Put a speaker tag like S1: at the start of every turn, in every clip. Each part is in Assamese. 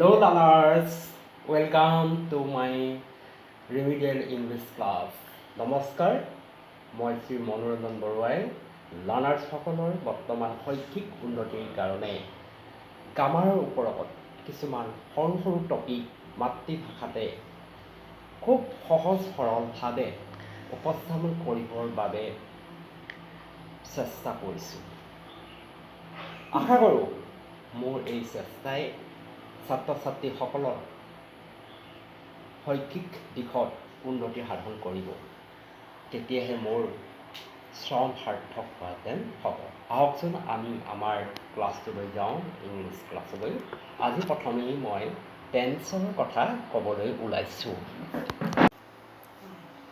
S1: Hello learners, welcome to my remedial English class. নমস্কাৰ মই শ্ৰী মনোৰঞ্জন বৰুৱাই লাৰ্ণাৰ্ছসকলৰ বৰ্তমান শৈক্ষিক উন্নতিৰ কাৰণে গ্ৰামাৰৰ ওপৰত কিছুমান সৰু সৰু টপিক মাতৃভাষাতে খুব সহজ সৰলভাৱে উপস্থাপন কৰিবৰ বাবে চেষ্টা কৰিছোঁ। আশা কৰোঁ মোৰ এই চেষ্টাই ছাত্ৰ ছাত্ৰীসকলৰ শৈক্ষিক দিশত উন্নতি সাধন কৰিব, তেতিয়াহে মোৰ শ্ৰম সাৰ্থক হোৱাহেঁতেন হ'ব। আহকচোন আমি আমাৰ ক্লাছটোলৈ যাওঁ, ইংলিছ ক্লাছলৈ। আজি প্ৰথমেই মই টেন্সৰ কথা ক'বলৈ ওলাইছোঁ।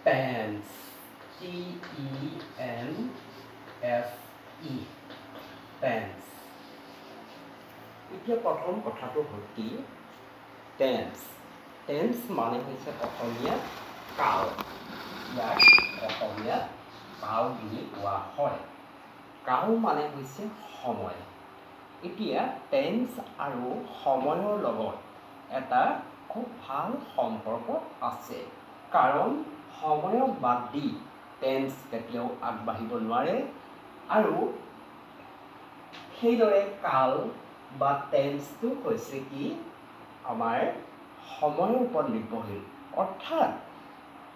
S1: Tense, TENSE, tense. এতিয়া প্ৰথম কথাটো হ'ল কি, টেন্স। টেন্স মানে হৈছে অসমীয়া কাল। ইয়াক অসমীয়া কাল বুলি কোৱা হয়। কাল মানে হৈছে সময়। এতিয়া টেন্স আৰু সময়ৰ লগত এটা খুব ভাল সম্পৰ্ক আছে, কাৰণ সময়ক বাদ দি টেন্স কেতিয়াও আগবাঢ়িব নোৱাৰে, আৰু সেইদৰে কাল বা টেন্সটো হৈছে কি আমাৰ সময়ৰ ওপৰত নিৰ্ভৰশীল। অৰ্থাৎ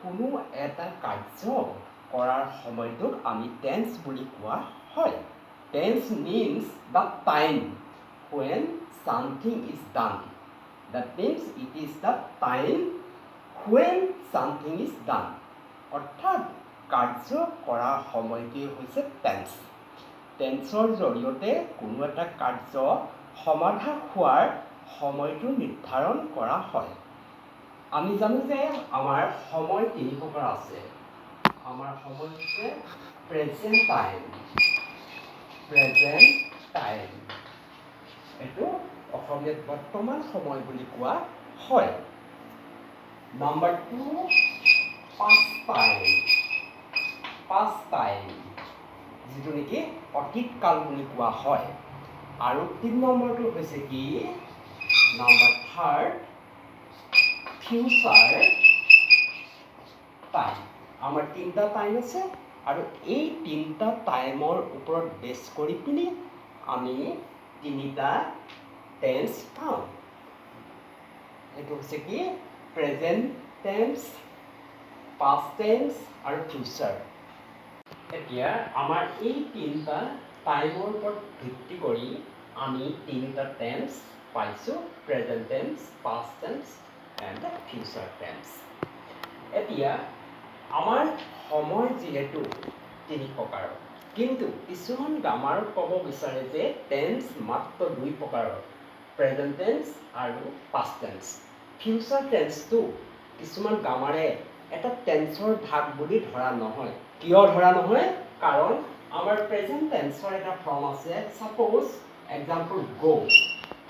S1: কোনো এটা কাৰ্য কৰাৰ সময়টোক আমি টেন্স বুলি কোৱা হয়। Tense means the time when something is done. That means it is the time when something is done. অৰ্থাৎ কাৰ্য কৰাৰ সময়টোৱেই হৈছে টেন্স। টেন্সৰ জৰিয়তে কোনো এটা কাৰ্য সমাধা হোৱাৰ সময়টো নিৰ্ধাৰণ কৰা হয়। আমি জানো যে আমাৰ সময় তিনি প্ৰকাৰ আছে। আমাৰ সময় হৈছে প্ৰেজেণ্ট টাইম। প্ৰেজেণ্ট টাইম এইটো অসমীয়াত বৰ্তমান সময় বুলি কোৱা হয়। Number 2, past time. Past time যিটো নেকি অতীত কাল বুলি কোৱা হয়। আৰু 3 নম্বৰটো হৈছে কি, নাম্বাৰ 3, ফিউচাৰ টাইম। আমাৰ 3টা টাইম আছে, আৰু এই 3টা টাইমৰ ওপৰত বেছ কৰি পিনি আমি 3টা টেন্স পাওঁ। এইটো হৈছে কি প্ৰেজেণ্ট টেন্স, পাষ্ট টেন্স আৰু ফিউচাৰ। এতিয়া আমাৰ এই 3টা টাইমৰ ওপৰত ভিত্তি কৰি আমি 3টা টেন্স পাইছোঁ, present tense, past tense and future tense. এতিয়া আমাৰ সময় যিহেতু 3 প্ৰকাৰৰ, কিন্তু কিছুমান গ্ৰামাৰত ক'ব বিচাৰে যে টেন্স মাত্ৰ 2 প্ৰকাৰৰ, প্ৰেজেণ্ট টেন্স আৰু পাষ্ট টেন্স। ফিউচাৰ টেন্সটো কিছুমান গ্ৰামাৰে এটা টেন্সৰ ভাগ বুলি ধৰা নহয়। কিয় ধৰা নহয়? কাৰণ আমাৰ প্ৰেজেণ্ট টেন্সৰ এটা ফৰ্ম আছে। ছাপ'জ এক্সাম্পল গো,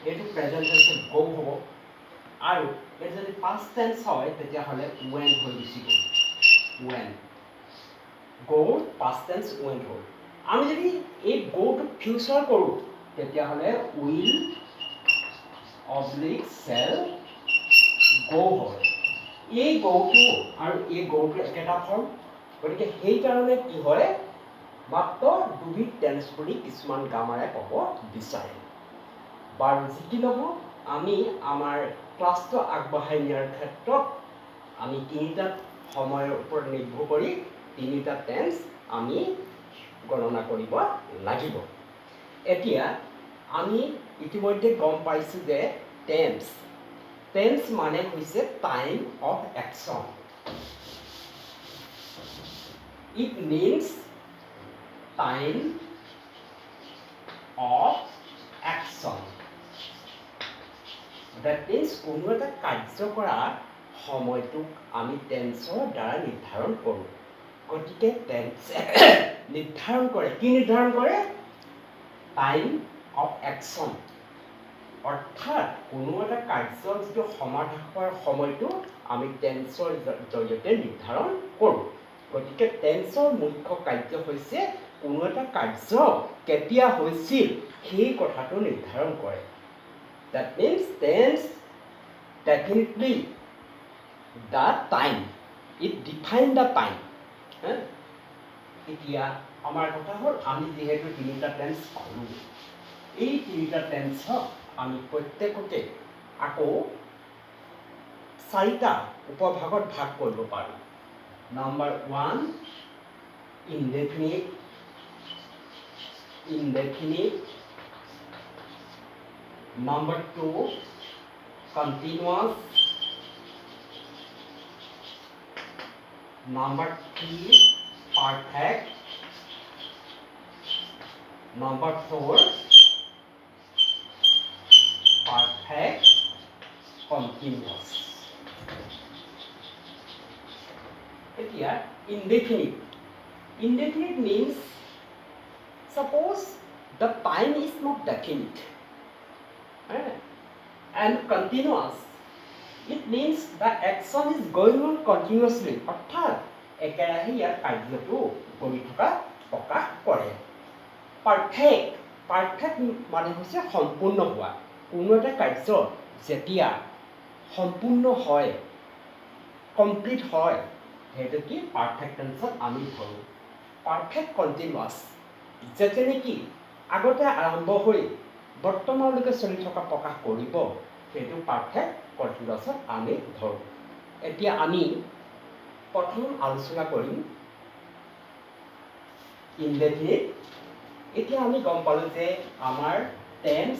S1: এইটো প্ৰেজেণ্ট টেন্সত গো হ'ব, আৰু এইটো যদি পাষ্ট টেন্স হয় তেতিয়াহ'লে ৱেন হৈ গুচি গ'ল। When go, past tense when হ'ল। আমি যদি এই গোটো ফিউচাৰ কৰোঁ তেতিয়াহ'লে উইল অব্লিক চেল গো হয়। এই গৌটো আৰু এই গৌটো একেটা ফৰ্ম, গতিকে সেইকাৰণে কি হয়, মাত্ৰ 2বিধ টেন্স বুলি কিছুমান গ্ৰামাৰে ক'ব বিচাৰে। বাৰু যি কি নহওক, আমি আমাৰ ক্লাছটো আগবঢ়াই নিয়াৰ ক্ষেত্ৰত আমি 3টা সময়ৰ ওপৰত নিৰ্ভৰ কৰি 3টা টেন্স আমি গণনা কৰিব লাগিব। এতিয়া আমি ইতিমধ্যে গম পাইছোঁ যে টেন্স মানে হৈছে time of action. It means time of action. That means কোনো এটা কাৰ্য কৰা সময়টোক আমি টেন্সৰ দ্বাৰা নিৰ্ধাৰণ কৰোঁ। গতিকে টেন্সে নিৰ্ধাৰণ কৰে, কি নিৰ্ধাৰণ কৰে? Time of action. অৰ্থাৎ কোনো এটা কাৰ্যৰ যিটো সমাধা হোৱাৰ সময়টো আমি টেন্সৰ জৰিয়তে নিৰ্ধাৰণ কৰোঁ। গতিকে টেন্সৰ মুখ্য কাৰ্য হৈছে কোনো এটা কাৰ্য কেতিয়া হৈছিল সেই কথাটো নিৰ্ধাৰণ কৰে। That means tense definitely the time. It define the time. এতিয়া আমাৰ কথা হ'ল আমি যিহেতু তিনিটা টেন্স পালোঁ, এই তিনিটা টেন্সক আমি প্ৰত্যেকতে আকৌ চাৰিটা উপভাগত ভাগ কৰিব পাৰোঁ। Number 1 indefinite, number 2 continuous, number 3 perfect, number 4 perfect continuous. এতিয়া indefinite means suppose the time is not definite, and continuous it means the action is going on continuously, অর্থাৎ একেৰাহে ইয়াৰ কাৰ্যটো কৰি থকা প্ৰকাশ কৰে। perfect মানে হৈছে সম্পূৰ্ণ হোৱা। কোনো এটা কাৰ্য যেতিয়া সম্পূৰ্ণ হয়, কমপ্লিট হয়, সেইটো কি পাৰফেক্ট টেন্সত আমি ধৰোঁ। পাৰফেক্ট কণ্টিনিউৱাছ যেতিয়া নেকি আগতে আৰম্ভ হৈ বৰ্তমানলৈকে চলি থকা প্ৰকাশ কৰিব, সেইটো পাৰফেক্ট কণ্টিনিউৱাছত আমি ধৰোঁ। এতিয়া আমি প্ৰথম আলোচনা কৰিম ইনডেফিনিট। এতিয়া আমি গম পালোঁ যে আমাৰ টেন্স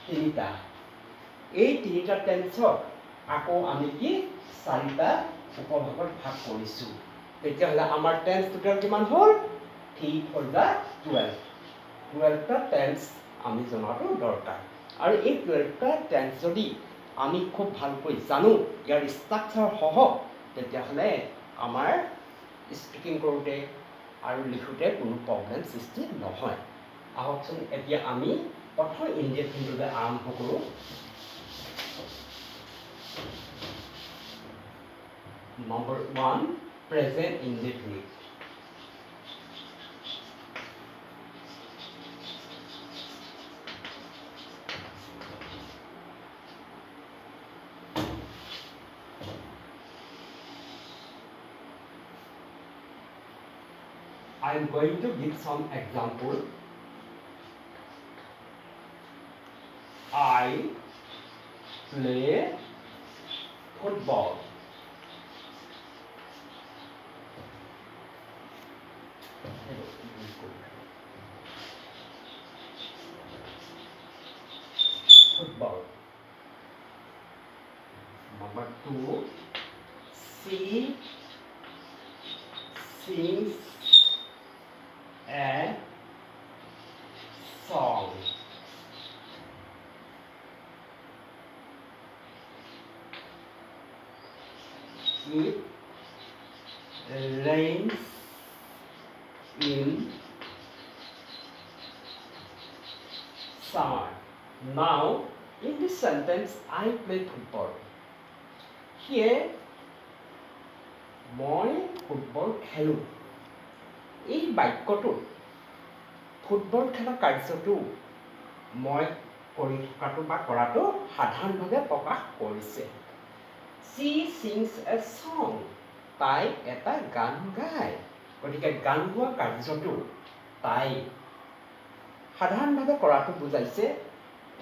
S1: তিনিটা। এই তিনিটা টেন্সক আকৌ আমি কি চাৰিটা উপভাগত ভাগ কৰিছোঁ। তেতিয়াহ'লে আমাৰ টেন্স টোটেল কিমান হ'ল? 3 for the 12টা টেন্স আমি জনাটো দৰকাৰ। আৰু এই 12টা টেন্স যদি আমি খুব ভালকৈ জানো, ইয়াৰ ষ্ট্ৰাকচাৰ সহ, তেতিয়াহ'লে আমাৰ স্পিকিং কৰোঁতে আৰু লিখোঁতে কোনো প্ৰব্লেম সৃষ্টি নহয়। আহকচোন এতিয়া আমি প্ৰথম ইনডেফিনিটলৈ আৰম্ভ কৰোঁ। Number 1 present indefinite. I am going to give some example. I play football. Football. Number 2, she sings a song. It rains in summer. Now, in this sentence, I play football. Here, মই ফুটবল খেলোঁ। এই বাক্যটোত ফুটবল খেলা কাৰ্যটো মই কৰি থকাটো বা কৰাটো সাধাৰণভাৱে প্ৰকাশ কৰিছে। She sings a song. তাই এটা গান গায়। গতিকে গান গোৱা কাৰ্যটো তাই সাধাৰণভাৱে কৰাটো বুজাইছে।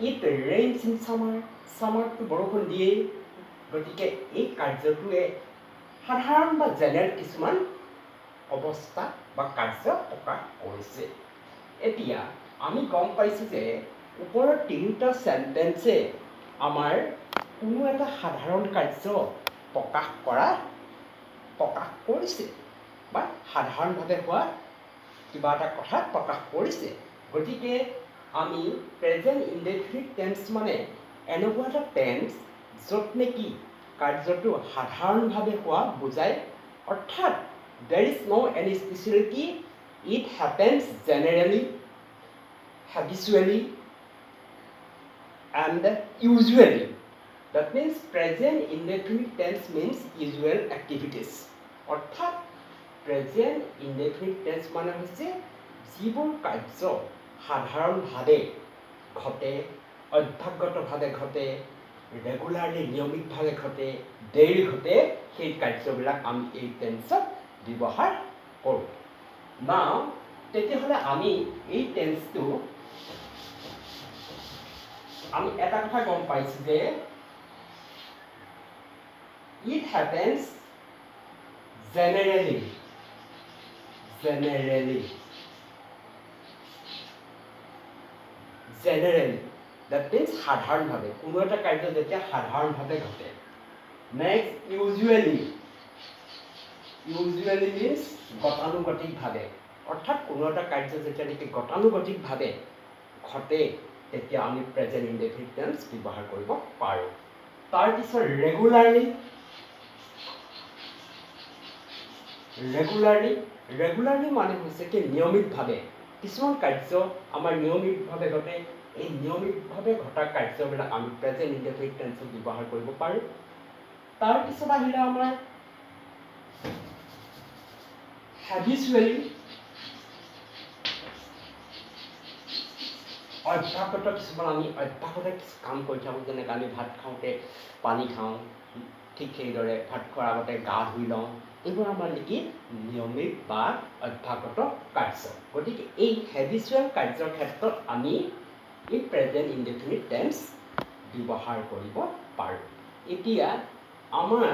S1: It rains in summer. ছামাৰটো বৰষুণ দিয়ে। গতিকে এই কাৰ্যটোৱে সাধাৰণ বা জেনেৰেল কিছুমান অৱস্থা বা কাৰ্য প্ৰকাশ কৰিছে। এতিয়া আমি গম পাইছোঁ যে ওপৰৰ তিনিটা চেণ্টেন্সে আমাৰ কোনো এটা সাধাৰণ কাৰ্য প্ৰকাশ কৰিছে বা সাধাৰণভাৱে হোৱা কিবা এটা কথা প্ৰকাশ কৰিছে। গতিকে আমি প্ৰেজেণ্ট ইনডেফিনিট টেন্স মানে এনেকুৱা এটা টেন্স য'ত নেকি কাৰ্যটো সাধাৰণভাৱে হোৱা বুজায়, অৰ্থাৎ there is no any speciality, it happens generally, habitually and usually. That means present indefinite tense means usual activities. অৰ্থাৎ present indefinite tense মানে হৈছে যিবোৰ কাৰ্য সাধাৰণভাৱে ঘটে, অভ্যাসগতভাৱে ঘটে, ৰেগুলাৰলি নিয়মিতভাৱে ঘটে ডেইলি ঘটে সেই কাৰ্যবিলাক আমি এই টেন্সত ব্যৱহাৰ কৰোঁ নাও তেতিয়াহ'লে আমি এই টেন্সটো আমি এটা কথা গম পাইছোঁ যে it happens generally that means সাধাৰণভাৱে কোনো এটা কাৰ্য যেতিয়া সাধাৰণভাৱে ঘটে next usually means গতানুগতিকভাৱে অৰ্থাৎ কোনো এটা কাৰ্য যেতিয়া নেকি গতানুগতিকভাৱে ঘটে তেতিয়া আমি প্ৰেজেন্ট ইনডেফিনিট টেন্স ব্যৱহাৰ কৰিব পাৰোঁ তাৰপিছত ৰেগুলাৰলি মানে হৈছে কি নিয়মিতভাৱে কিছুমান কাৰ্য আমাৰ নিয়মিতভাৱে ঘটে এই নিয়মিতভাৱে ঘটা কাৰ্যবিলাক আমি প্ৰেজেন্ট ইনডেফিনিট টেন্সত ব্যৱহাৰ কৰিব পাৰোঁ তাৰপিছত আহিলে আমাৰ habitually অভ্যাসগত কিছুমান আমি অভ্যাসতে কাম কৰি থাকোঁ যেনেকৈ আমি ভাত খাওঁতে পানী খাওঁ ঠিক সেইদৰে ভাত খোৱাৰ আগতে গা ধুই লওঁ এইবোৰ আমাৰ নেকি নিয়মিত বা অভ্যাসগত কাৰ্য গতিকে এই হেবিচুৱেল কাৰ্যৰ ক্ষেত্ৰত আমি এই প্ৰেজেন্ট ইনডেফিনিট টেন্স ব্যৱহাৰ কৰিব পাৰোঁ এতিয়া আমাৰ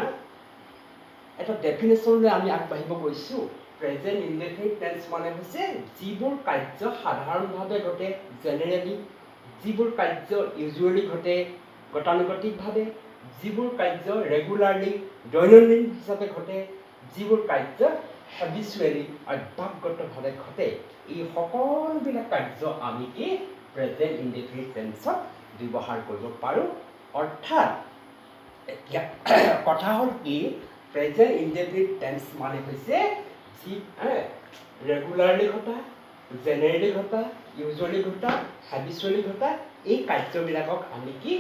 S1: এটা ডেফিনেশ্যনলৈ আমি আগবাঢ়িব গৈছোঁ প্ৰেজেন্ট ইনডেফিনিট টেন্স মানে হৈছে যিবোৰ কাৰ্য সাধাৰণভাৱে ঘটে জেনেৰেলি যিবোৰ কাৰ্য ইউজুৱেলি ঘটে গতানুগতিকভাৱে যিবোৰ কাৰ্য ৰেগুলাৰলি দৈনন্দিন হিচাপে ঘটে যিবোৰ কাৰ্য হেবিচুৱেলি অভ্যাসগতভাৱে ঘটে এই সকলোবিলাক কাৰ্য আমি কি প্ৰেজেন্ট ইনডেফিনিট টেন্সত ব্যৱহাৰ কৰিব পাৰোঁ অৰ্থাৎ এতিয়া কথা হ'ল কি প্ৰেজেন্ট ইনডেফিনিট টেন্স মানে হৈছে যি ৰেগুলাৰলি ঘটা জেনেৰেলি ঘটা ইউজুৱেলি ঘটা হেবিচুৱেলি ঘটা এই কাৰ্যবিলাকক আমি কি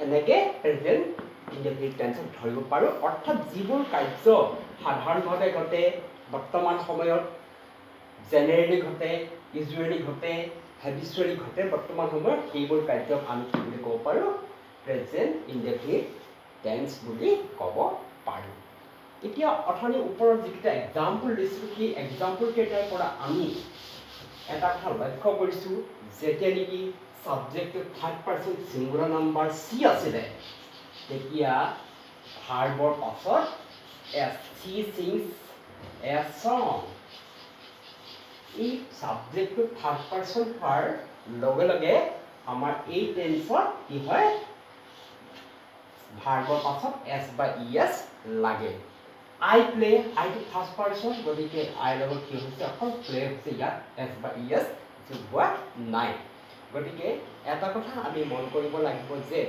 S1: এনেকৈ প্ৰেজেন্ট ইনডেফিনিট টেন্সত ধৰিব পাৰোঁ অৰ্থাৎ যিবোৰ কাৰ্য সাধাৰণভাৱে ঘটে বৰ্তমান সময়ত জেনেৰেলি ঘটে ইউজুৱেলি ঘটে হেবিচুৱেলি ঘটে বৰ্তমান সময়ত সেইবোৰ কাৰ্যক আমি কি বুলি ক'ব পাৰোঁ প্ৰেজেন্ট ইনডেফিনিট টেন্স বুলি ক'ব পাৰোঁ এতিয়া অথনি ওপৰত যিকেইটা এক্সাম্পল দিছিলোঁ সেই এক্সাম্পল কেইটাৰ পৰা আমি এটা কথা লক্ষ্য কৰিছোঁ যেতিয়া নেকি ছাবজেক্টটো third person singular number C আছিলে তেতিয়া ভাৰ্বৰ পাছত সি ছিংছ এ ছং এই ছাবজেক্টটো থাৰ্ড পাৰ্চন হোৱাৰ লগে লগে আমাৰ এই টেন্সত কি হয় ভাৰ্বৰ পাছত এছ বা ই এছ লাগে আই প্লে আইটো ফাৰ্ষ্ট পাৰ্চন গতিকে আইৰ লগত কি হৈছে অকল প্লে হৈছে ইয়াত এছ বা ই এছ যোগ হোৱা নাই গতিকে এটা কথা আমি মন কৰিব লাগিব যে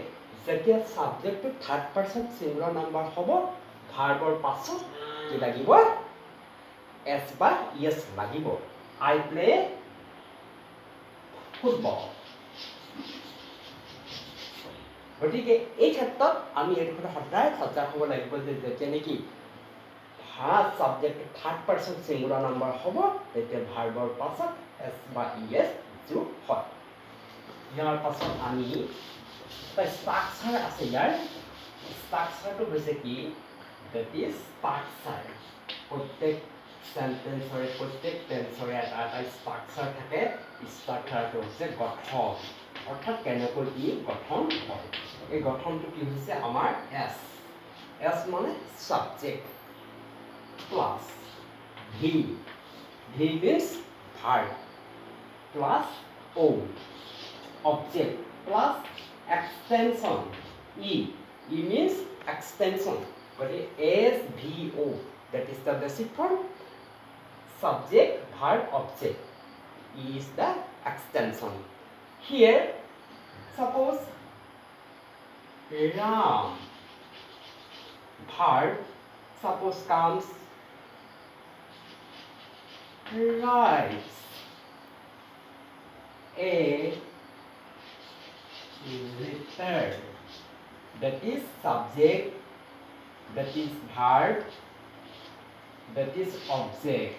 S1: যেতিয়া ছাবজেক্টটো থাৰ্ড পাৰ্চন ছিংগুলাৰ নাম্বাৰ হ'ব ভাৰ্বৰ পাছত কি লাগিব এছ বা ই এছ লাগিব আই প্লে ফুটবল গতিকে এই ক্ষেত্ৰত আমি এই কথা সদায় সজাগ হ'ব লাগিব যে যেতিয়া নেকি first subject third person singular number হ'ব তেতিয়া ভাৰ্বৰ পাছত এছ বা ই এছ যোগ হয় ইয়াৰ পাছত আমি এটা ষ্ট্ৰাকচাৰ আছে ইয়াৰ ষ্ট্ৰাকচাৰটো হৈছে কি দেট ইজ ষ্ট্ৰাকচাৰ প্ৰত্যেক সেন্টেন্সৰে প্ৰত্যেক টেন্সৰে এটা এটা ষ্ট্ৰাকচাৰ থাকে ষ্ট্ৰাকচাৰটো হৈছে গঠন অৰ্থাৎ কেনেকৈ ই গঠন হয় এই গঠনটো কি হৈছে আমাৰ এছ এছ মানে subject plus V V means verb plus O object plus extension e means extension but SVO that is the basic form subject verb object e is the extension here suppose Ram verb suppose comes writes a return that is subject that is verb that is object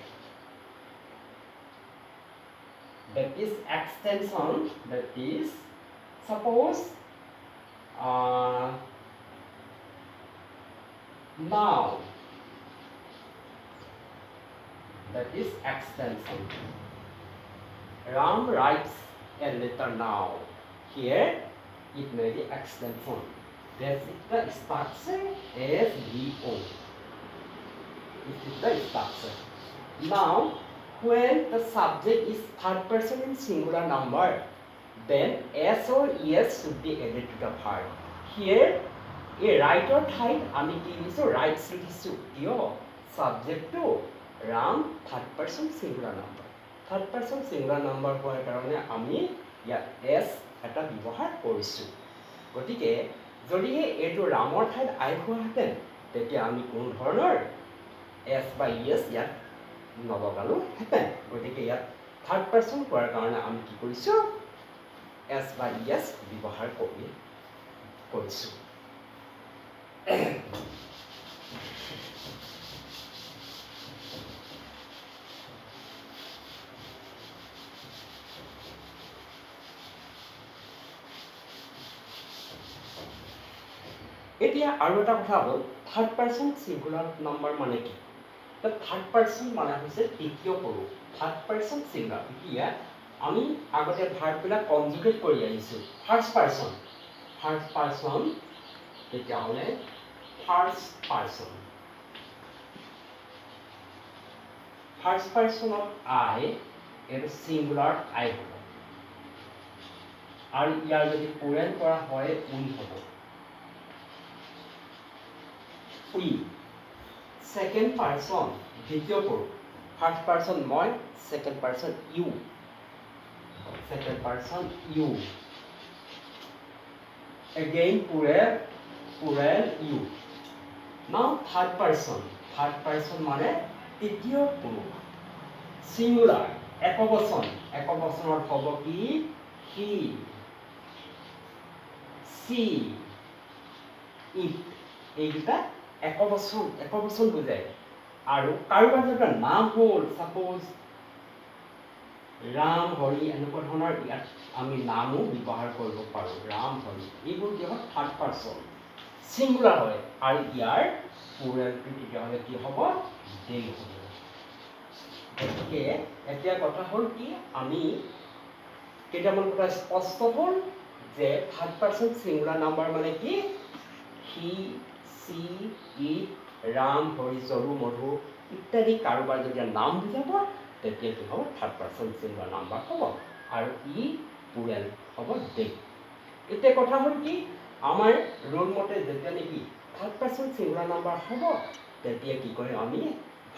S1: that is extension that is suppose Now, that is extension. Ram writes a letter now. Here it may be extension. This is the structure SVO. This is the structure. Now, when the subject is third person in singular number, then S or ES should be added to the verb. Here, a writer ঠাইত আমি কি দিছো writes লিখিছো কিয় subject to Ram third person singular number. Third person singular number হোৱাৰ কাৰণে আমি ইয়াত S এটা ব্যৱহাৰ কৰিছো। গতিকে যদিহে এইটো ৰামৰ ঠাইত আই হোৱাহেঁতেন তেতিয়া আমি কোন ধৰণৰ S বা ES ইয়াত নলগালোহেঁতেন। গতিকে ইয়াত থাৰ্ড পাৰ্চন হোৱাৰ কাৰণে আমি কি কৰিছো S বা ES ব্যৱহাৰ কৰিছো। এতিয়া আৰু এটা কথা হ'ল থাৰ্ড পাৰ্চন সিঙ্গুলাৰ নাম্বাৰ মানে কি? থাৰ্ড পাৰ্চন মানে হৈছে তৃতীয় পুৰুষ। থাৰ্ড পাৰ্চন সিঙ্গুলাৰ এতিয়া আমি আগতে ভাৰ্ববিলাক কনজুগেট কৰি আহিছো। ফাৰ্ষ্ট পাৰ্চন তেতিয়াহ'লে ফাৰ্ষ্ট পাৰ্চনত আই এইটো সিঙ্গুলাৰ আই হ'ব আৰু ইয়াৰ যদি পুৰেণ কৰা হয় উই হ'ব। উই সেকেন্ড পার্সন দ্বিতীয় পুরুষ ফার্স্ট পার্সন মই second person you again plural you. Now third person মানে তৃতীয় পুরুষ সিঙ্গুলার একবচনত হ'ব কি he she it এইটা একবচন বুজায় আৰু কাৰোবাৰ যদি নাম হ'ল সাপোজ ৰাম হৰি এনেকুৱা ধৰণৰ ইয়াত আমি নামো ব্যৱহাৰ কৰিব পাৰোঁ। ৰাম হৰি এইবোৰ কি হয় থাৰ্ড পাৰ্চন সিঙ্গুলাৰ হয় আৰু ইয়াৰ প্লুৰেলটো তেতিয়াহ'লে কি হ'ব they হ'ব। গতিকে এতিয়া কথা হ'ল কি আমি কেইটামান কথা স্পষ্ট হ'ল যে থাৰ্ড পাৰ্চন সিঙ্গুলাৰ নাম্বাৰ মানে কি he she it Ram Hari জৰু মধু ইত্যাদি কাৰোবাৰ যদি নাম বুজাব তেতিয়া কি হ'ব থাৰ্ড পাৰ্চন সিঙ্গুলাৰ নাম্বাৰ হ'ব আৰু ই প্লুৰেল হ'ব they। এতিয়া কথা হ'ল কি আমাৰ ৰোল মতে যেতিয়া নেকি থাৰ্ড পাৰ্চন সিঙ্গুলাৰ নাম্বাৰ হ'ব তেতিয়া কি কৰিম আমি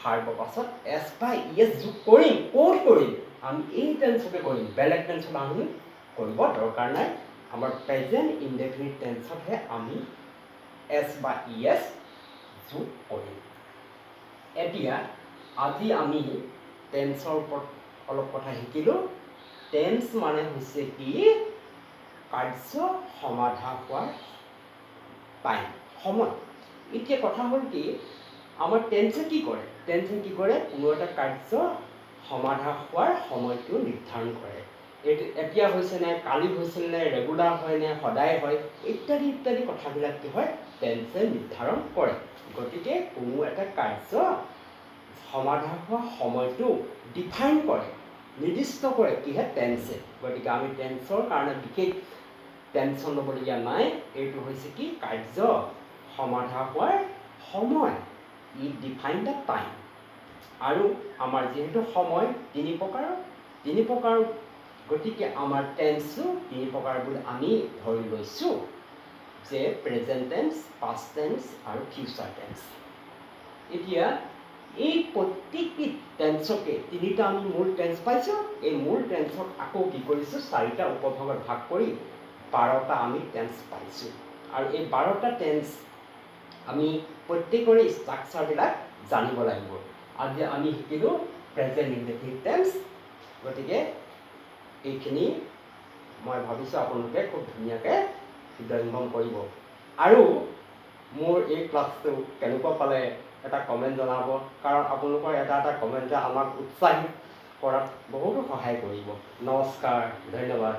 S1: ভাৰ্বৰ পাছত S বা ES যোগ কৰিম। ক'ত কৰিম আমি এই টেন্সতে কৰিম, বেলেগ টেন্সত আমি কৰিব দৰকাৰ নাই। আমাৰ প্ৰেজেন্ট ইনডেফিনিট টেন্সতহে আমি S বা ES যোগ কৰিম। এতিয়া আজি আমি টেন্সৰ ওপৰত অলপ কথা শিকিলোঁ। টেন্স মানে হৈছে কি কাৰ্য সমাধা হোৱাৰ টাইম সময়। এতিয়া কথা হ'ল কি আমাৰ টেন্সে কি কৰে কোনো এটা কাৰ্য সমাধা হোৱাৰ সময়টো নিৰ্ধাৰণ কৰে। এতিয়া হৈছে নে কালি হৈছিল নে ৰেগুলাৰ হয় নে সদায় হয় ইত্যাদি কথাবিলাক কি হয় টেন্সে নিৰ্ধাৰণ কৰে। গতিকে কোনো এটা কাৰ্য সমাধা হোৱা সময়টো ডিফাইন কৰে নিৰ্দিষ্ট কৰে কিহে টেন্সে। গতিকে আমি টেন্সৰ কাৰণে বিশেষ টেনশ্যন ল'বলগীয়া নাই। এইটো হৈছে কি কাৰ্য সমাধা হোৱাৰ সময় ই ডিফাইন দ্য টাইম। আৰু আমাৰ যিহেতু সময় তিনি প্ৰকাৰ গতিকে আমাৰ টেন্সো তিনি প্ৰকাৰ বুলি আমি ধৰি লৈছোঁ যে প্ৰেজেণ্ট টেন্স পাষ্ট টেন্স আৰু ফিউচাৰ টেন্স। এতিয়া এই প্ৰত্যেকটি টেন্সকে তিনিটা আমি মূল টেন্স পাইছোঁ। এই মূল টেন্সক আকৌ কি কৰিছোঁ চাৰিটা উপভাগত ভাগ কৰি 12টা আমি টেন্স পাইছোঁ আৰু এই 12টা টেন্স আমি প্ৰত্যেকৰে ষ্ট্ৰাকচাৰবিলাক জানিব লাগিব। আজি আমি শিকিলোঁ প্ৰেজেণ্ট ইনডেফিনিট টেন্স। গতিকে এইখিনি মই ভাবিছোঁ আপোনালোকে খুব ধুনীয়াকৈ হৃদয়ঙ্গম কৰিব আৰু মোৰ এই ক্লাছটো কেনেকুৱা পালে এটা কমেণ্ট জনাব, কাৰণ আপোনালোকৰ এটা কমেণ্টে আমাক উৎসাহিত কৰাত বহুতো সহায় কৰিব। নমস্কাৰ, ধন্যবাদ।